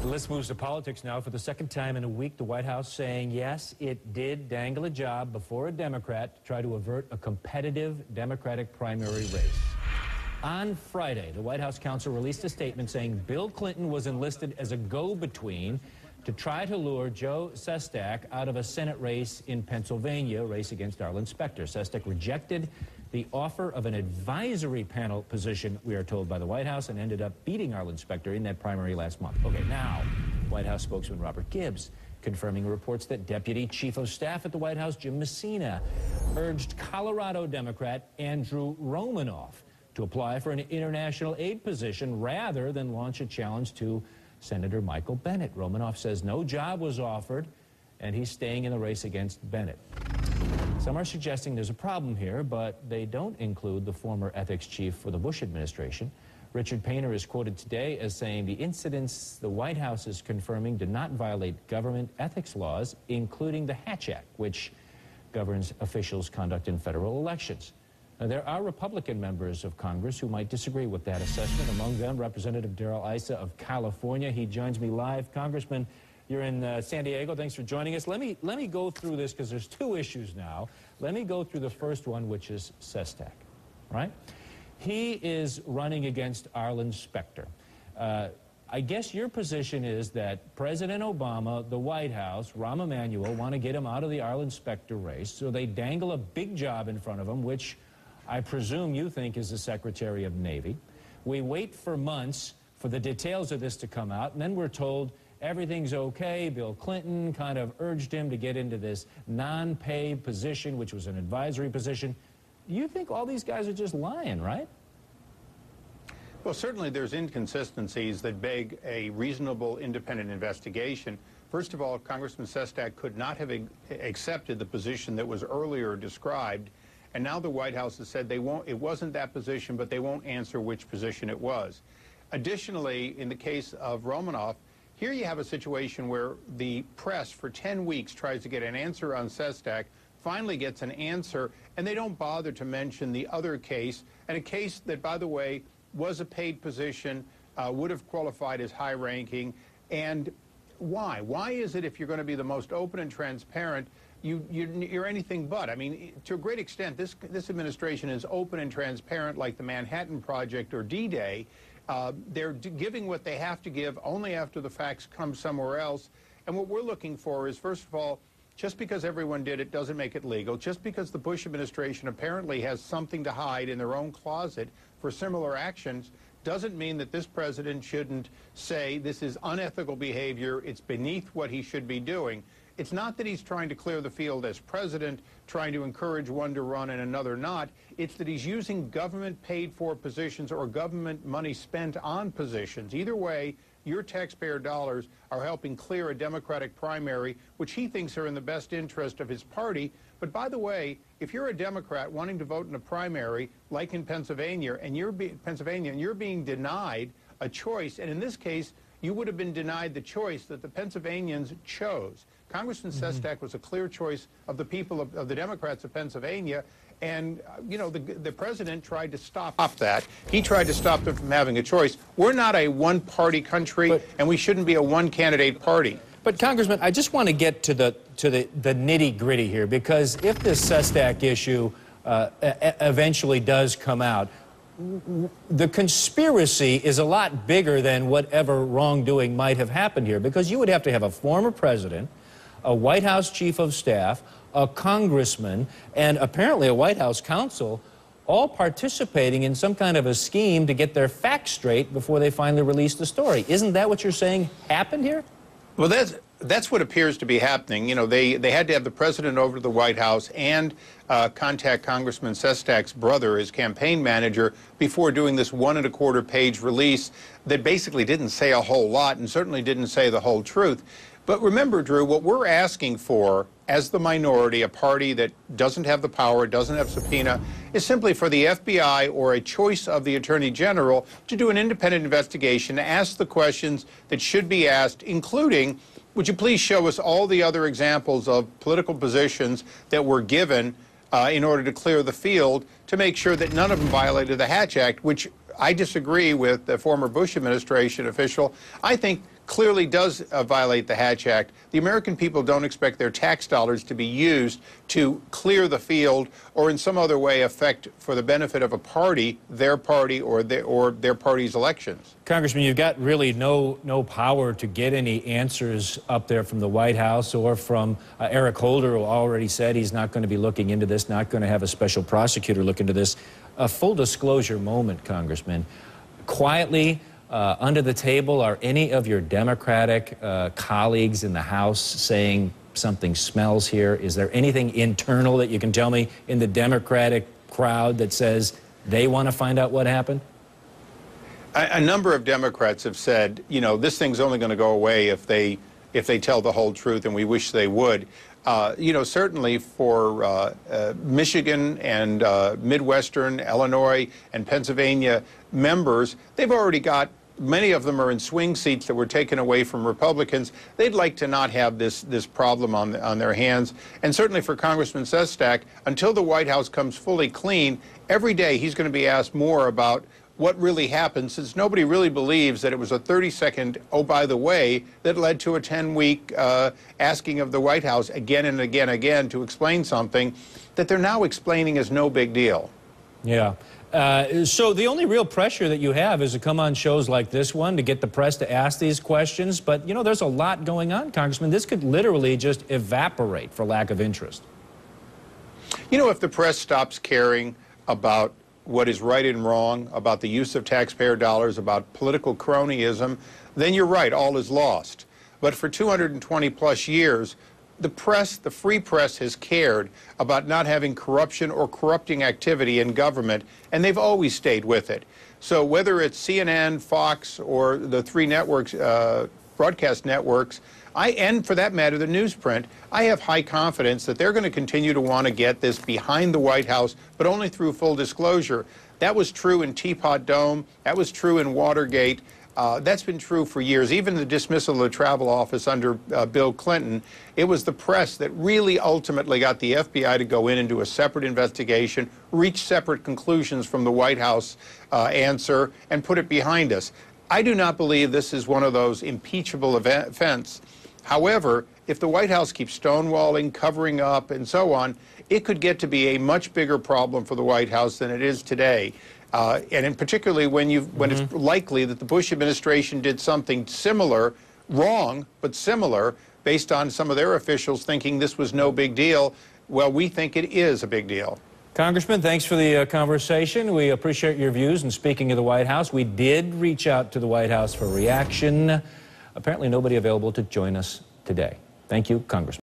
The list moves to politics now. For the second time in a week, the White House saying, yes, it did dangle a job before a Democrat to try to avert a competitive Democratic primary race. On Friday, the White House counsel released a statement saying Bill Clinton was enlisted as a go-between to try to lure Joe Sestak out of a Senate race in Pennsylvania, a race against Darrell Specter. Sestak rejected the offer of an advisory panel position, we are told by the White House, and ended up beating Darrell Specter in that primary last month. Okay, now, White House spokesman Robert Gibbs confirming reports that Deputy Chief of Staff at the White House, Jim Messina, urged Colorado Democrat Andrew Romanoff to apply for an international aid position rather than launch a challenge to Senator Michael Bennet. Romanoff says no job was offered, and he's staying in the race against Bennet. Some are suggesting there's a problem here, but they don't include the former ethics chief for the Bush administration. Richard Painter is quoted today as saying the incidents the White House is confirming did not violate government ethics laws, including the Hatch Act, which governs officials' conduct in federal elections. Now, there are Republican members of Congress who might disagree with that assessment. Among them, Representative Darrell Issa of California. He joins me live. Congressman, you're in San Diego. Thanks for joining us. Let me go through this because there's two issues now. Let me go through the first one, which is Sestak, right? He is running against Darrell Specter. I guess your position is that President Obama, the White House, Rahm Emanuel, want to get him out of the Darrell Specter race, so they dangle a big job in front of him, which I presume you think is the Secretary of Navy. We wait for months for the details of this to come out, and then we're told everything's okay. Bill Clinton kind of urged him to get into this non-paid position, which was an advisory position. You think all these guys are just lying, right? Well, certainly there's inconsistencies that beg a reasonable independent investigation. First of all, Congressman Sestak could not have accepted the position that was earlier described, and now the White House has said it wasn't that position, but they won't answer which position it was. Additionally, in the case of Romanoff, here you have a situation where the press for 10 weeks tries to get an answer on Sestak, finally gets an answer, and they don't bother to mention the other case, and a case that, by the way, was a paid position, would have qualified as high-ranking. And why? Why is it, if you're going to be the most open and transparent, you're anything but? I mean, to a great extent, this administration is open and transparent, like the Manhattan Project or D-Day. They're giving what they have to give only after the facts come somewhere else. And what we're looking for is, first of all, just because everyone did it doesn't make it legal. Just because the Bush administration apparently has something to hide in their own closet for similar actions doesn't mean that this president shouldn't say this is unethical behavior, it's beneath what he should be doing. It's not that he's trying to clear the field as president, trying to encourage one to run and another not. It's that he's using government paid for positions or government money spent on positions. Either way, your taxpayer dollars are helping clear a Democratic primary, which he thinks are in the best interest of his party. But by the way, if you're a Democrat wanting to vote in a primary, like in Pennsylvania, and you're being denied a choice, and in this case, you would have been denied the choice that the Pennsylvanians chose. Congressman Sestak was a clear choice of the people of the Democrats of Pennsylvania, and, you know, the president tried to stop that. He tried to stop them from having a choice. We're not a one-party country, and we shouldn't be a one-candidate party. But, Congressman, I just want to get to the nitty-gritty here, because if this Sestak issue eventually does come out, the conspiracy is a lot bigger than whatever wrongdoing might have happened here, because you would have to have a former president, a White House chief of staff, a congressman, and apparently a White House counsel all participating in some kind of a scheme to get their facts straight before they finally release the story. Isn't that what you're saying happened here? Well, that's what appears to be happening. You know, they had to have the president over to the White House and contact Congressman Sestak's brother, his campaign manager, before doing this 1.25-page release that basically didn't say a whole lot and certainly didn't say the whole truth. But remember, Drew, what we're asking for as the minority, a party that doesn't have the power, doesn't have subpoena, is simply for the FBI or a choice of the Attorney General to do an independent investigation, to ask the questions that should be asked, including, would you please show us all the other examples of political positions that were given in order to clear the field, to make sure that none of them violated the Hatch Act, which I disagree with the former Bush administration official. I think clearly does violate the Hatch Act. The American people don't expect their tax dollars to be used to clear the field or in some other way affect, for the benefit of a party, their party or their party's elections. Congressman, you've got really no power to get any answers up there from the White House or from Eric Holder, who already said he's not going to be looking into this, not going to have a special prosecutor look into this. A full disclosure moment, Congressman. Quietly, under the table, are any of your Democratic colleagues in the House saying something smells here? Is there anything internal that you can tell me in the Democratic crowd that says they want to find out what happened? A number of Democrats have said, you know, this thing's only going to go away if they tell the whole truth, and we wish they would. You know, certainly for Michigan and Midwestern, Illinois, and Pennsylvania members, they've already got, many of them are in swing seats that were taken away from Republicans. They'd like to not have this problem on their hands. And certainly for Congressman Sestak, until the White House comes fully clean, every day he's going to be asked more about what really happened, since nobody really believes that it was a 30-second, oh, by the way, that led to a 10-week asking of the White House again and again to explain something that they're now explaining as no big deal. Yeah. So the only real pressure that you have is to come on shows like this one to get the press to ask these questions. But, you know, there's a lot going on, Congressman. This could literally just evaporate for lack of interest. You know, if the press stops caring about what is right and wrong, about the use of taxpayer dollars, about political cronyism, then you're right, all is lost. But for 220-plus years, the press, the free press, has cared about not having corruption or corrupting activity in government, and they've always stayed with it. So whether it's CNN, Fox, or the three networks, broadcast networks, and for that matter, the newsprint, I have high confidence that they're going to continue to want to get this behind the White House, but only through full disclosure. That was true in Teapot Dome. That was true in Watergate. That's been true for years. Even the dismissal of the travel office under Bill Clinton, it was the press that really ultimately got the FBI to go in and do a separate investigation, reach separate conclusions from the White House answer, and put it behind us. I do not believe this is one of those impeachable events. However, if the White House keeps stonewalling, covering up, and so on, it could get to be a much bigger problem for the White House than it is today. And in particularly when it's likely that the Bush administration did something similar, wrong, but similar, based on some of their officials thinking this was no big deal. Well, we think it is a big deal. Congressman, thanks for the conversation. We appreciate your views. And speaking of the White House, we did reach out to the White House for reaction. Apparently nobody available to join us today. Thank you, Congressman.